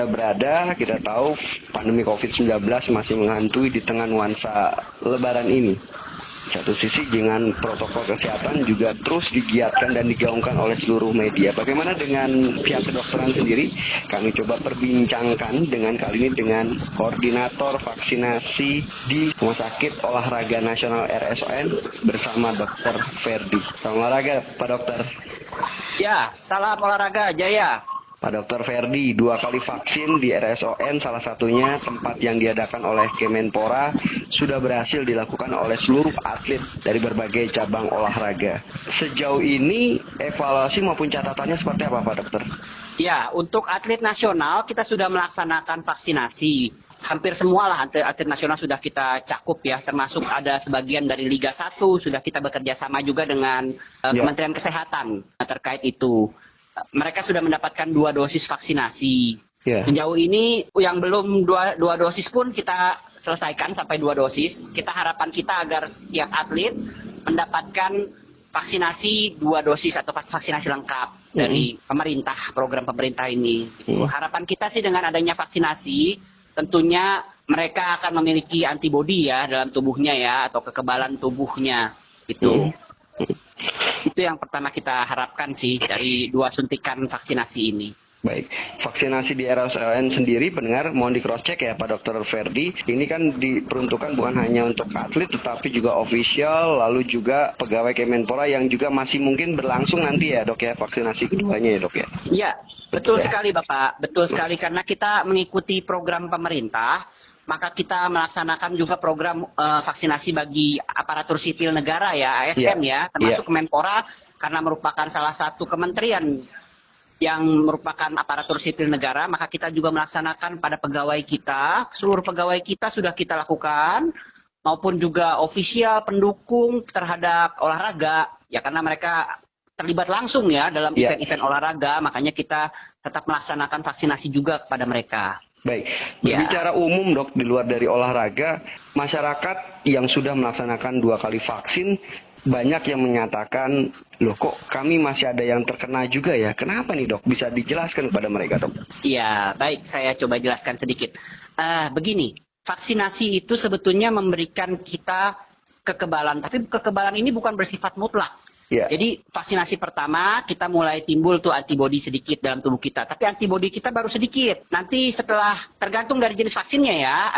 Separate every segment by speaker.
Speaker 1: Anda berada, kita tahu pandemi COVID-19 masih menghantui di tengah nuansa Lebaran ini. Satu sisi dengan protokol kesehatan juga terus digiatkan dan digaungkan oleh seluruh media. Bagaimana dengan pihak kedokteran sendiri? Kami coba perbincangkan kali ini dengan koordinator vaksinasi di Rumah Sakit Olahraga Nasional RSON bersama Dr. Ferdi. Salam olahraga, Pak Dokter.
Speaker 2: Ya, salam olahraga Jaya.
Speaker 1: Pak Dr. Ferdi, 2 kali vaksin di RSON, salah satunya tempat yang diadakan oleh Kemenpora, sudah berhasil dilakukan oleh seluruh atlet dari berbagai cabang olahraga. Sejauh ini, evaluasi maupun catatannya seperti apa, Pak Dokter?
Speaker 2: Ya, untuk atlet nasional kita sudah melaksanakan vaksinasi. Hampir semua lah atlet nasional sudah kita cakup ya, termasuk ada sebagian dari Liga 1, sudah kita bekerja sama juga dengan Kementerian Kesehatan terkait itu. Mereka sudah mendapatkan 2 dosis vaksinasi. Sejauh ini yang belum 2 dosis pun kita selesaikan sampai 2 dosis. Harapan kita agar setiap atlet mendapatkan vaksinasi 2 dosis atau vaksinasi lengkap dari pemerintah, program pemerintah ini. Harapan kita sih dengan adanya vaksinasi, tentunya mereka akan memiliki antibodi ya dalam tubuhnya ya, atau kekebalan tubuhnya itu. Itu yang pertama kita harapkan sih dari 2 suntikan vaksinasi ini.
Speaker 1: Baik, vaksinasi di RSON sendiri pendengar mohon di cross check ya Pak Dr. Ferdi. Ini kan diperuntukkan bukan hanya untuk atlet tetapi juga official, lalu juga pegawai Kemenpora yang juga masih mungkin berlangsung nanti ya Dok ya, vaksinasi keduanya ya Dok ya.
Speaker 2: Iya, betul sekali Bapak, betul sekali karena kita mengikuti program pemerintah. Maka kita melaksanakan juga program vaksinasi bagi aparatur sipil negara ya, ASN ya, termasuk Kemenpora karena merupakan salah satu kementerian yang merupakan aparatur sipil negara, maka kita juga melaksanakan pada pegawai kita, seluruh pegawai kita sudah kita lakukan, maupun juga ofisial pendukung terhadap olahraga, ya karena mereka terlibat langsung ya dalam event-event olahraga, makanya kita tetap melaksanakan vaksinasi juga kepada mereka.
Speaker 1: Baik, berbicara umum Dok, di luar dari olahraga, masyarakat yang sudah melaksanakan 2 kali vaksin, banyak yang menyatakan, loh kok kami masih ada yang terkena juga ya, kenapa nih Dok? Bisa dijelaskan kepada mereka Dok?
Speaker 2: Iya, baik, saya coba jelaskan sedikit. Begini, vaksinasi itu sebetulnya memberikan kita kekebalan, tapi kekebalan ini bukan bersifat mutlak. Jadi vaksinasi pertama kita mulai timbul tuh antibodi sedikit dalam tubuh kita, tapi antibodi kita baru sedikit. Nanti setelah tergantung dari jenis vaksinnya ya,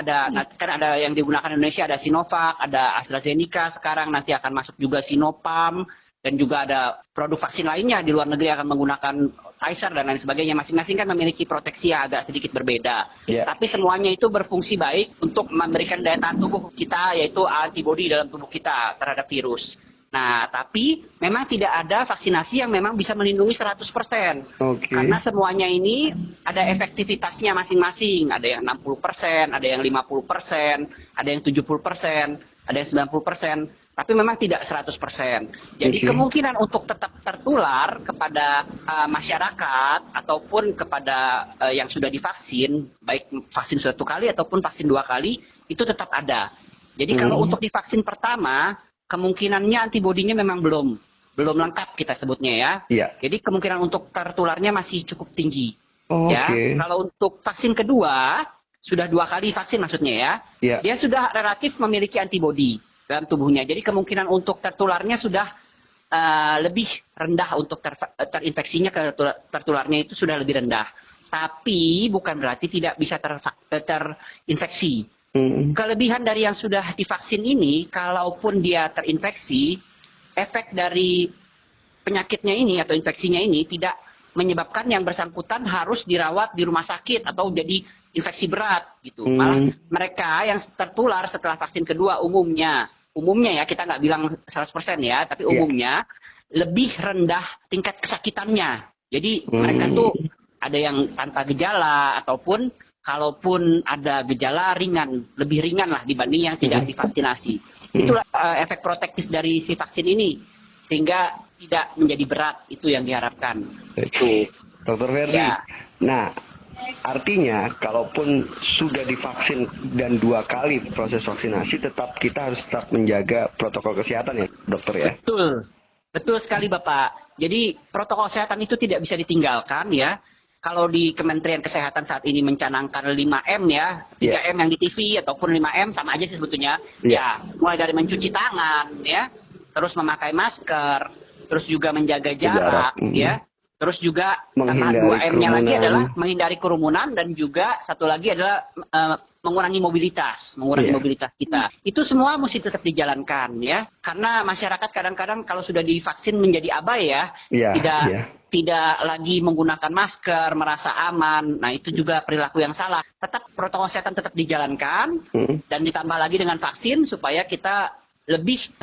Speaker 2: kan ada yang digunakan di Indonesia, ada Sinovac, ada AstraZeneca, sekarang nanti akan masuk juga Sinopharm, dan juga ada produk vaksin lainnya di luar negeri akan menggunakan Pfizer dan lain sebagainya. Masing-masing kan memiliki proteksi yang agak sedikit berbeda. Tapi semuanya itu berfungsi baik untuk memberikan daya tahan tubuh kita, yaitu antibodi dalam tubuh kita terhadap virus. Nah, tapi memang tidak ada vaksinasi yang memang bisa melindungi 100%. Karena semuanya ini ada efektivitasnya masing-masing. Ada yang 60%, ada yang 50%, ada yang 70%, ada yang 90%. Tapi memang tidak 100%. Jadi kemungkinan untuk tetap tertular kepada masyarakat ataupun kepada yang sudah divaksin, baik vaksin 1 kali ataupun vaksin 2 kali, itu tetap ada. Jadi kalau untuk divaksin pertama, kemungkinannya antibodinya memang belum lengkap kita sebutnya ya. Jadi kemungkinan untuk tertularnya masih cukup tinggi. Ya. Kalau untuk vaksin kedua sudah 2 kali vaksin maksudnya ya, dia sudah relatif memiliki antibodi dalam tubuhnya. Jadi kemungkinan untuk tertularnya sudah lebih rendah, untuk terinfeksinya tertularnya itu sudah lebih rendah. Tapi bukan berarti tidak bisa terinfeksi. Kelebihan dari yang sudah divaksin ini, kalaupun dia terinfeksi, efek dari penyakitnya ini atau infeksinya ini tidak menyebabkan yang bersangkutan harus dirawat di rumah sakit atau jadi infeksi berat gitu. Malah mereka yang tertular setelah vaksin kedua umumnya ya, kita nggak bilang 100% ya, tapi umumnya lebih rendah tingkat kesakitannya. Jadi mereka tuh ada yang tanpa gejala ataupun kalaupun ada gejala ringan, lebih ringan lah dibanding yang tidak divaksinasi. Itulah efek protektif dari si vaksin ini, sehingga tidak menjadi berat, itu yang diharapkan.
Speaker 1: Itu, Dr. Ferdi. Nah, artinya kalaupun sudah divaksin dan 2 kali proses vaksinasi, kita harus tetap menjaga protokol kesehatan ya, Dokter ya?
Speaker 2: Betul sekali Bapak. Jadi protokol kesehatan itu tidak bisa ditinggalkan ya. kalau di Kementerian Kesehatan saat ini mencanangkan 5M ya, 3M yang di TV ataupun 5M sama aja sih sebetulnya. Ya, mulai dari mencuci tangan ya, terus memakai masker, terus juga menjaga jarak ya. Terus juga karena 2M-nya lagi adalah menghindari kerumunan dan juga satu lagi adalah mengurangi mobilitas kita. Itu semua mesti tetap dijalankan ya. Karena masyarakat kadang-kadang kalau sudah divaksin menjadi abai ya, tidak lagi menggunakan masker, merasa aman. Nah, itu juga perilaku yang salah. Tetap protokol kesehatan tetap dijalankan dan ditambah lagi dengan vaksin supaya kita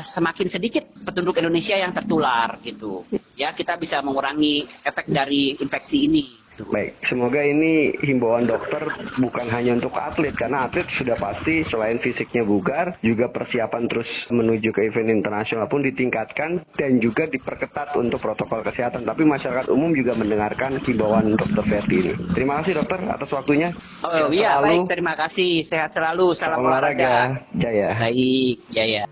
Speaker 2: semakin sedikit penduduk Indonesia yang tertular gitu. Ya, kita bisa mengurangi efek dari infeksi ini.
Speaker 1: Baik, semoga ini himbauan dokter bukan hanya untuk atlet, karena atlet sudah pasti selain fisiknya bugar, juga persiapan terus menuju ke event internasional pun ditingkatkan dan juga diperketat untuk protokol kesehatan. Tapi masyarakat umum juga mendengarkan himbauan dokter Ferdi ini. Terima kasih dokter atas waktunya.
Speaker 2: Oh iya, baik, terima kasih. Sehat selalu. Salam olahraga.
Speaker 1: Jaya.
Speaker 2: Baik, jaya.